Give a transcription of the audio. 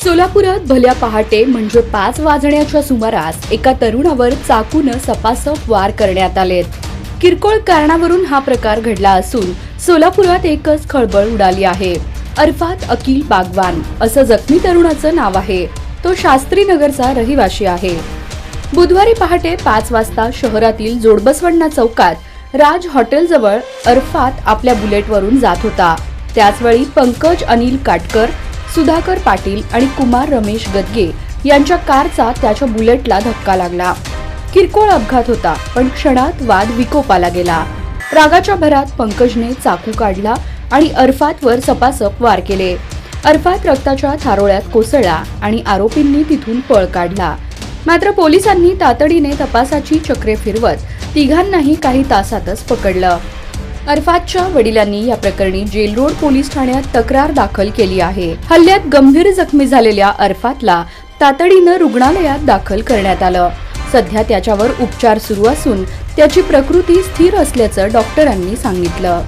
सोलापुरात भल्या पहाटे म्हणजे 5 वाजण्याच्या सुमारास एका तरुणावर चाकूनं सपासप वार करण्यात आलेत। किरकोळ कारणावरून हा प्रकार घडला असून सोलापुरात एकच खळबळ उडाली आहे। अरफात अकील बागवान असं जखमी तरुणाचं नाव आहे। तो शास्त्रीनगरचा रहिवासी आहे। बुधवारी पहाटे 5 वाजता शहरातील जोडबसवण्णा चौकात राज हॉटेलजवळ अरफात आपल्या बुलेटवरून जात होता। त्याचवेळी पंकज अनिल काटकर, सुधाकर पाटील आणि कुमार रमेश गदगे यांच्या कारचा त्याच्या बुलेटला धक्का लागला। किरकोळ अपघात होता, पण क्षणात वाद विकोपाला गेला। रागाच्या भरात पंकजने चाकू काढला आणि अरफातवर सपासप वार केले। अरफात रक्ताच्या थारोळ्यात कोसळला आणि आरोपींनी तिथून पळ काढला। मात्र पोलिसांनी तातडीने तपासाची चक्रे फिरवत तिघांनाही काही तासातच पकडलं। अरफातच्या वडिलांनी या प्रकरणी जेल रोड पोलीस ठाण्यात तक्रार दाखल केली आहे। हल्ल्यात गंभीर जखमी झालेल्या अरफातला तातडीनं रुग्णालयात दाखल करण्यात आलं। सध्या त्याच्यावर उपचार सुरू असून त्याची प्रकृती स्थिर असल्याचं डॉक्टरांनी सांगितलं।